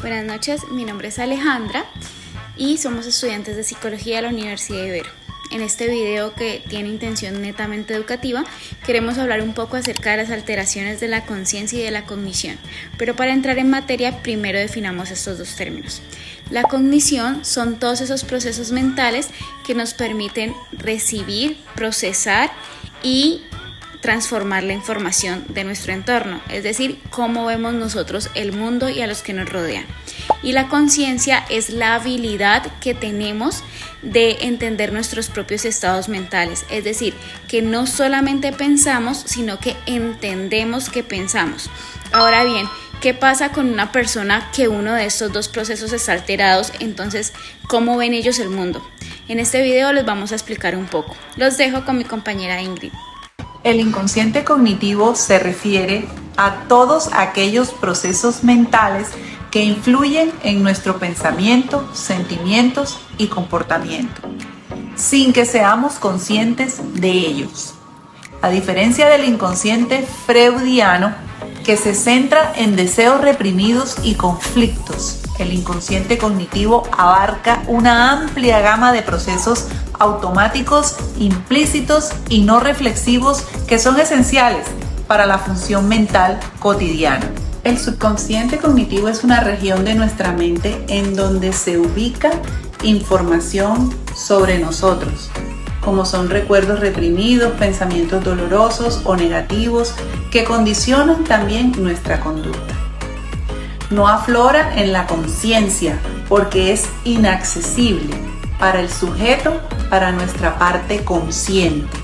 Buenas noches, mi nombre es Alejandra y somos estudiantes de Psicología de la Universidad de Ibero. En este video, que tiene intención netamente educativa, queremos hablar un poco acerca de las alteraciones de la conciencia y de la cognición. Pero para entrar en materia, primero definamos estos dos términos. La cognición son todos esos procesos mentales que nos permiten recibir, procesar y transformar la información de nuestro entorno, es decir, cómo vemos nosotros el mundo y a los que nos rodean. Y la conciencia es la habilidad que tenemos de entender nuestros propios estados mentales, es decir, que no solamente pensamos, sino que entendemos que pensamos. Ahora bien, ¿qué pasa con una persona que uno de estos dos procesos está alterados? Entonces, ¿cómo ven ellos el mundo? En este video les vamos a explicar un poco. Los dejo con mi compañera Ingrid. El inconsciente cognitivo se refiere a todos aquellos procesos mentales que influyen en nuestro pensamiento, sentimientos y comportamiento, sin que seamos conscientes de ellos. A diferencia del inconsciente freudiano, que se centra en deseos reprimidos y conflictos, el inconsciente cognitivo abarca una amplia gama de procesos automáticos, implícitos y no reflexivos que son esenciales para la función mental cotidiana. El subconsciente cognitivo es una región de nuestra mente en donde se ubica información sobre nosotros, como son recuerdos reprimidos, pensamientos dolorosos o negativos que condicionan también nuestra conducta. No aflora en la conciencia porque es inaccesible para el sujeto, para nuestra parte consciente.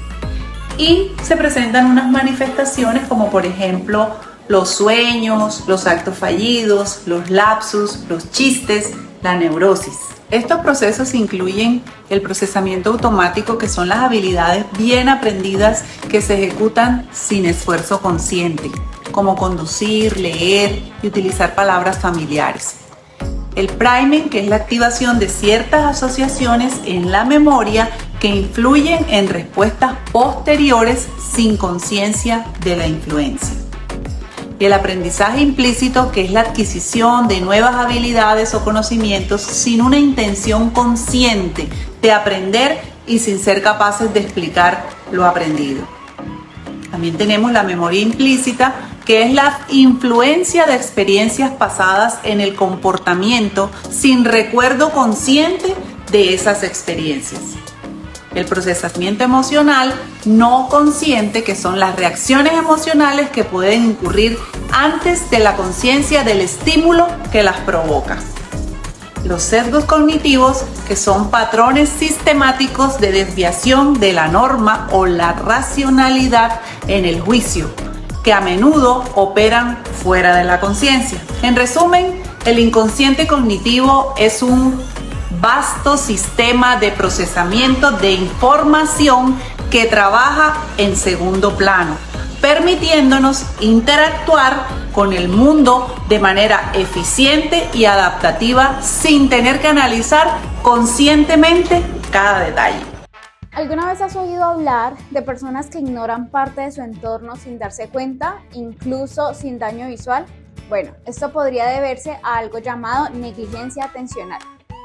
Y se presentan unas manifestaciones como por ejemplo los sueños, los actos fallidos, los lapsus, los chistes, la neurosis. Estos procesos incluyen el procesamiento automático, que son las habilidades bien aprendidas que se ejecutan sin esfuerzo consciente, como conducir, leer y utilizar palabras familiares. El priming, que es la activación de ciertas asociaciones en la memoria que influyen en respuestas posteriores sin conciencia de la influencia. Y el aprendizaje implícito, que es la adquisición de nuevas habilidades o conocimientos sin una intención consciente de aprender y sin ser capaces de explicar lo aprendido. También tenemos la memoria implícita, que es la influencia de experiencias pasadas en el comportamiento sin recuerdo consciente de esas experiencias. El procesamiento emocional no consciente, que son las reacciones emocionales que pueden ocurrir antes de la conciencia del estímulo que las provoca. Los sesgos cognitivos, que son patrones sistemáticos de desviación de la norma o la racionalidad en el juicio, que a menudo operan fuera de la conciencia. En resumen, el inconsciente cognitivo es un vasto sistema de procesamiento de información que trabaja en segundo plano, permitiéndonos interactuar con el mundo de manera eficiente y adaptativa sin tener que analizar conscientemente cada detalle. ¿Alguna vez has oído hablar de personas que ignoran parte de su entorno sin darse cuenta, incluso sin daño visual? Bueno, esto podría deberse a algo llamado negligencia atencional.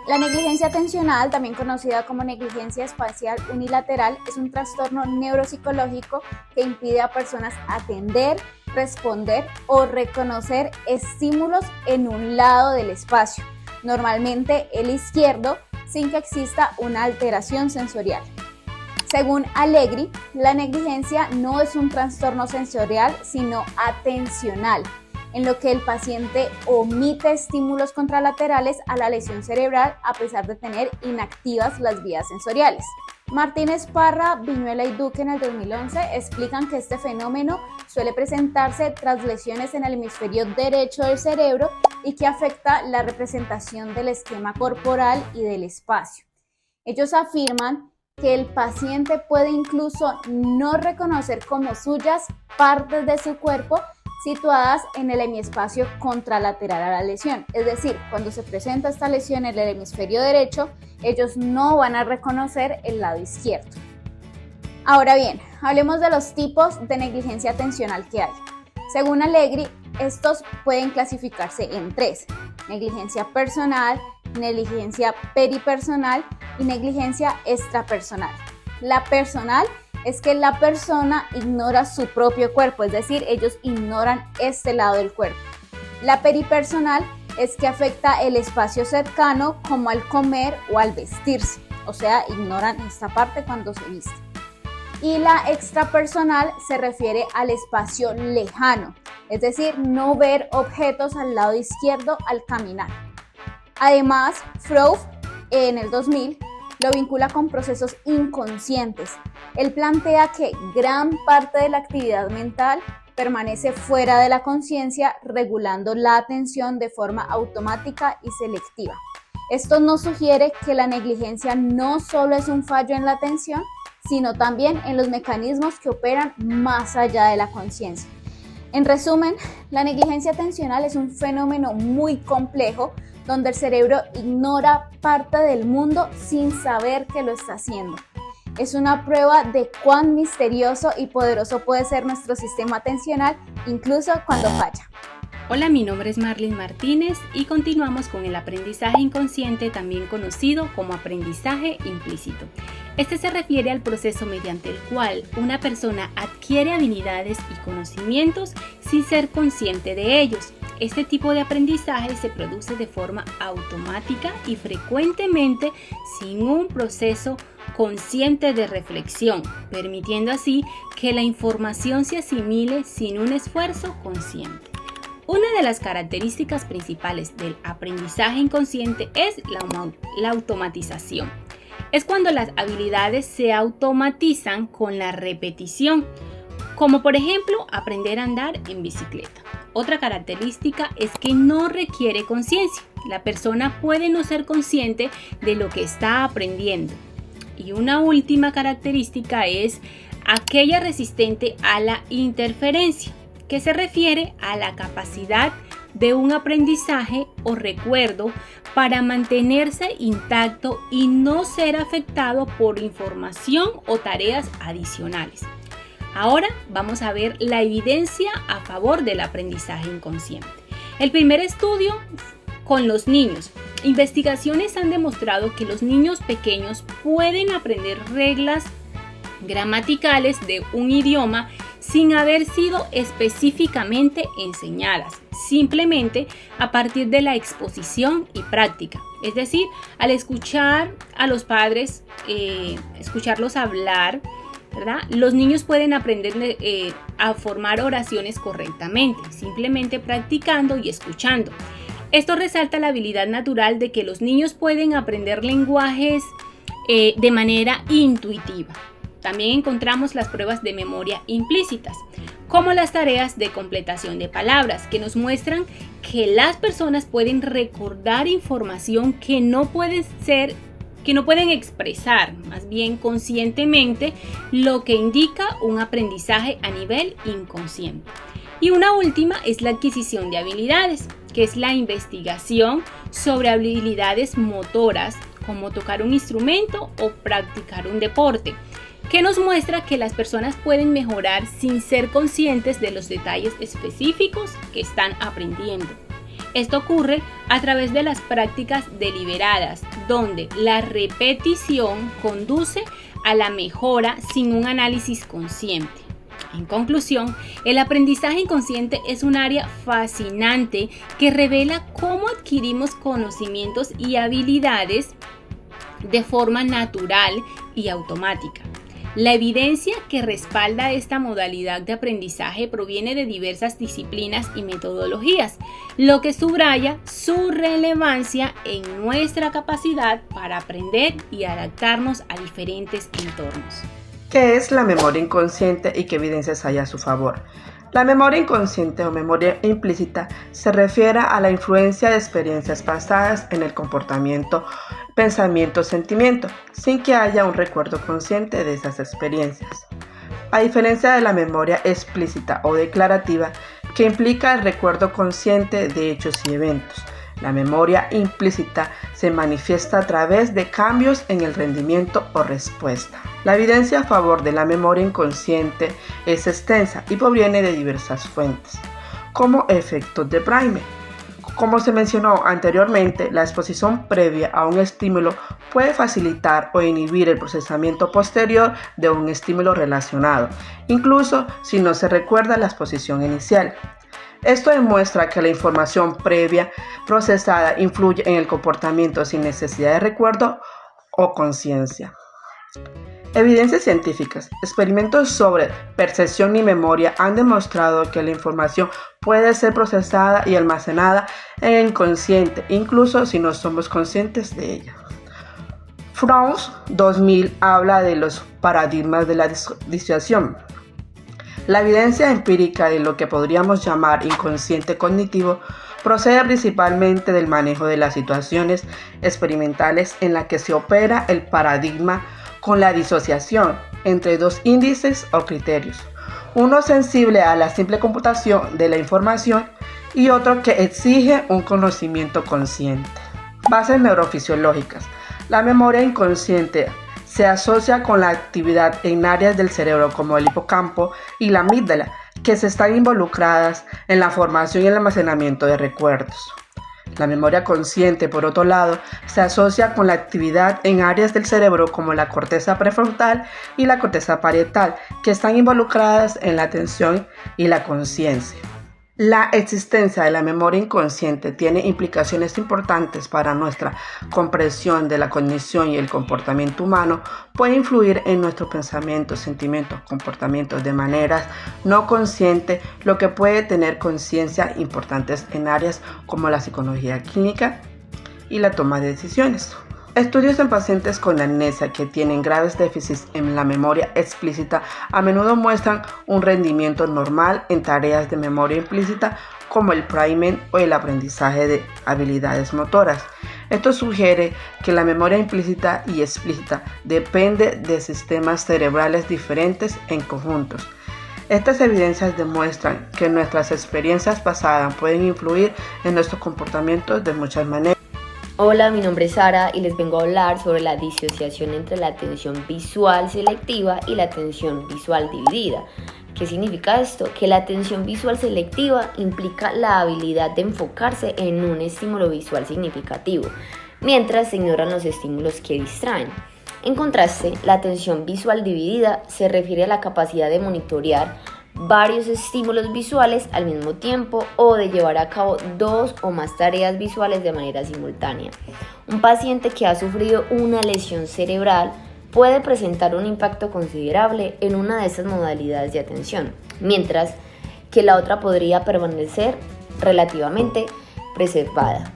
La negligencia atencional, también conocida como negligencia espacial unilateral, es un trastorno neuropsicológico que impide a personas atender, responder o reconocer estímulos en un lado del espacio, normalmente el izquierdo, sin que exista una alteración sensorial. Según Allegri, la negligencia no es un trastorno sensorial, sino atencional, en lo que el paciente omite estímulos contralaterales a la lesión cerebral a pesar de tener inactivas las vías sensoriales. Martínez Parra, Viñuela y Duque en el 2011 explican que este fenómeno suele presentarse tras lesiones en el hemisferio derecho del cerebro y que afecta la representación del esquema corporal y del espacio. Ellos afirman que el paciente puede incluso no reconocer como suyas partes de su cuerpo situadas en el hemispacio contralateral a la lesión. Es decir, cuando se presenta esta lesión en el hemisferio derecho, ellos no van a reconocer el lado izquierdo. Ahora bien, hablemos de los tipos de negligencia atencional que hay. Según Allegri, Estos pueden clasificarse en 3: negligencia personal, negligencia peripersonal y negligencia extrapersonal. La personal es que la persona ignora su propio cuerpo, es decir, ellos ignoran este lado del cuerpo. La peripersonal es que afecta el espacio cercano, como al comer o al vestirse, o sea, ignoran esta parte cuando se viste. Y la extrapersonal se refiere al espacio lejano, es decir, no ver objetos al lado izquierdo al caminar. Además, Freud en el 2000 lo vincula con procesos inconscientes. Él plantea que gran parte de la actividad mental permanece fuera de la conciencia, regulando la atención de forma automática y selectiva. Esto nos sugiere que la negligencia no solo es un fallo en la atención, sino también en los mecanismos que operan más allá de la conciencia. En resumen, la negligencia atencional es un fenómeno muy complejo donde el cerebro ignora parte del mundo sin saber que lo está haciendo. Es una prueba de cuán misterioso y poderoso puede ser nuestro sistema atencional, incluso cuando falla. Hola, mi nombre es Marlene Martínez y continuamos con el aprendizaje inconsciente, también conocido como aprendizaje implícito. Este se refiere al proceso mediante el cual una persona adquiere habilidades y conocimientos sin ser consciente de ellos. Este tipo de aprendizaje se produce de forma automática y frecuentemente sin un proceso consciente de reflexión, permitiendo así que la información se asimile sin un esfuerzo consciente. Una de las características principales del aprendizaje inconsciente es la automatización. Es cuando las habilidades se automatizan con la repetición, como por ejemplo aprender a andar en bicicleta. Otra característica es que no requiere conciencia. La persona puede no ser consciente de lo que está aprendiendo. Y una última característica es aquella resistente a la interferencia, que se refiere a la capacidad de un aprendizaje o recuerdo para mantenerse intacto y no ser afectado por información o tareas adicionales. Ahora vamos a ver la evidencia a favor del aprendizaje inconsciente. El primer estudio con los niños. Investigaciones han demostrado que los niños pequeños pueden aprender reglas gramaticales de un idioma sin haber sido específicamente enseñadas, simplemente a partir de la exposición y práctica. Es decir, al escuchar a los padres, escucharlos hablar, ¿verdad? Los niños pueden aprender a formar oraciones correctamente, simplemente practicando y escuchando. Esto resalta la habilidad natural de que los niños pueden aprender lenguajes de manera intuitiva. También encontramos las pruebas de memoria implícitas, como las tareas de completación de palabras, que nos muestran que las personas pueden recordar información que no pueden expresar, más bien conscientemente, lo que indica un aprendizaje a nivel inconsciente. Y una última es la adquisición de habilidades, que es la investigación sobre habilidades motoras, como tocar un instrumento o practicar un deporte, que nos muestra que las personas pueden mejorar sin ser conscientes de los detalles específicos que están aprendiendo. Esto ocurre a través de las prácticas deliberadas, donde la repetición conduce a la mejora sin un análisis consciente. En conclusión, el aprendizaje inconsciente es un área fascinante que revela cómo adquirimos conocimientos y habilidades de forma natural y automática. La evidencia que respalda esta modalidad de aprendizaje proviene de diversas disciplinas y metodologías, lo que subraya su relevancia en nuestra capacidad para aprender y adaptarnos a diferentes entornos. ¿Qué es la memoria inconsciente y qué evidencias hay a su favor? La memoria inconsciente o memoria implícita se refiere a la influencia de experiencias pasadas en el comportamiento, pensamiento o sentimiento, sin que haya un recuerdo consciente de esas experiencias. A diferencia de la memoria explícita o declarativa, que implica el recuerdo consciente de hechos y eventos, la memoria implícita se manifiesta a través de cambios en el rendimiento o respuesta. La evidencia a favor de la memoria inconsciente es extensa y proviene de diversas fuentes. como efectos de Braime. Como se mencionó anteriormente, la exposición previa a un estímulo puede facilitar o inhibir el procesamiento posterior de un estímulo relacionado, incluso si no se recuerda la exposición inicial. Esto demuestra que la información previa procesada influye en el comportamiento sin necesidad de recuerdo o conciencia. Evidencias científicas. Experimentos sobre percepción y memoria han demostrado que la información puede ser procesada y almacenada en el inconsciente, incluso si no somos conscientes de ella. Fromm 2000 habla de los paradigmas de la disociación. La evidencia empírica de lo que podríamos llamar inconsciente cognitivo procede principalmente del manejo de las situaciones experimentales en las que se opera el paradigma con la disociación entre dos índices o criterios, uno sensible a la simple computación de la información y otro que exige un conocimiento consciente. Bases neurofisiológicas. La memoria inconsciente se asocia con la actividad en áreas del cerebro como el hipocampo y la amígdala, que se están involucradas en la formación y el almacenamiento de recuerdos. La memoria consciente, por otro lado, se asocia con la actividad en áreas del cerebro como la corteza prefrontal y la corteza parietal, que están involucradas en la atención y la conciencia. La existencia de la memoria inconsciente tiene implicaciones importantes para nuestra comprensión de la cognición y el comportamiento humano. Puede influir en nuestros pensamientos, sentimientos, comportamientos de maneras no conscientes, lo que puede tener conciencia importantes en áreas como la psicología clínica y la toma de decisiones. Estudios en pacientes con amnesia que tienen graves déficits en la memoria explícita a menudo muestran un rendimiento normal en tareas de memoria implícita como el priming o el aprendizaje de habilidades motoras. Esto sugiere que la memoria implícita y explícita depende de sistemas cerebrales diferentes en conjuntos. Estas evidencias demuestran que nuestras experiencias pasadas pueden influir en nuestros comportamientos de muchas maneras. Hola, mi nombre es Sara y les vengo a hablar sobre la disociación entre la atención visual selectiva y la atención visual dividida. ¿Qué significa esto? Que la atención visual selectiva implica la habilidad de enfocarse en un estímulo visual significativo, mientras se ignoran los estímulos que distraen. En contraste, la atención visual dividida se refiere a la capacidad de monitorear varios estímulos visuales al mismo tiempo o de llevar a cabo dos o más tareas visuales de manera simultánea. Un paciente que ha sufrido una lesión cerebral puede presentar un impacto considerable en una de estas modalidades de atención, mientras que la otra podría permanecer relativamente preservada.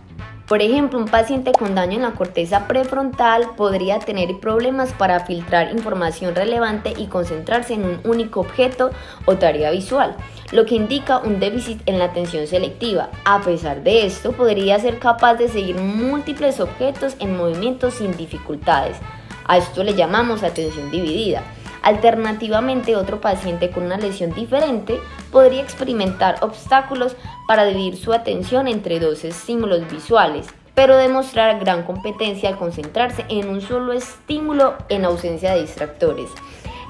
Por ejemplo, un paciente con daño en la corteza prefrontal podría tener problemas para filtrar información relevante y concentrarse en un único objeto o tarea visual, lo que indica un déficit en la atención selectiva. A pesar de esto, podría ser capaz de seguir múltiples objetos en movimiento sin dificultades. A esto le llamamos atención dividida. Alternativamente, otro paciente con una lesión diferente podría experimentar obstáculos para dividir su atención entre dos estímulos visuales, pero demostrar gran competencia al concentrarse en un solo estímulo en ausencia de distractores.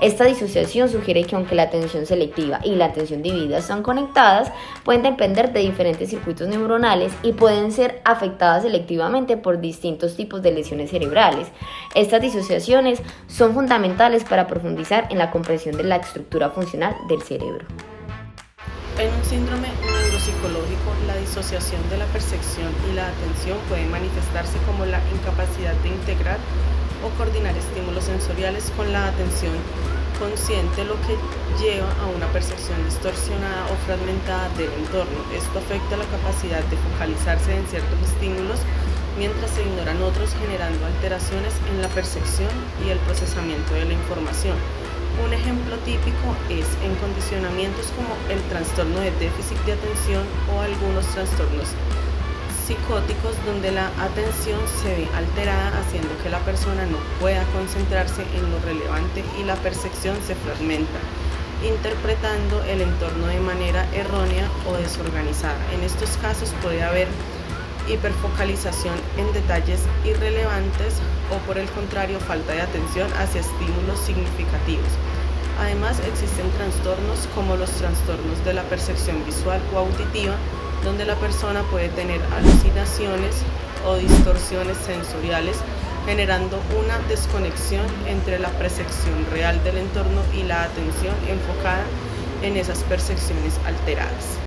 Esta disociación sugiere que aunque la atención selectiva y la atención dividida están conectadas, pueden depender de diferentes circuitos neuronales y pueden ser afectadas selectivamente por distintos tipos de lesiones cerebrales. Estas disociaciones son fundamentales para profundizar en la comprensión de la estructura funcional del cerebro. En un síndrome neuropsicológico, la disociación de la percepción y la atención puede manifestarse como la incapacidad de integrar o coordinar estímulos sensoriales con la atención consciente, lo que lleva a una percepción distorsionada o fragmentada del entorno. Esto afecta la capacidad de focalizarse en ciertos estímulos mientras se ignoran otros, generando alteraciones en la percepción y el procesamiento de la información. Un ejemplo típico es en condicionamientos como el trastorno de déficit de atención o algunos trastornos psicóticos donde la atención se ve alterada, haciendo que la persona no pueda concentrarse en lo relevante y la percepción se fragmenta, interpretando el entorno de manera errónea o desorganizada. En estos casos puede haber hiperfocalización en detalles irrelevantes o, por el contrario, falta de atención hacia estímulos significativos. Además, existen trastornos como los trastornos de la percepción visual o auditiva, donde la persona puede tener alucinaciones o distorsiones sensoriales, generando una desconexión entre la percepción real del entorno y la atención enfocada en esas percepciones alteradas.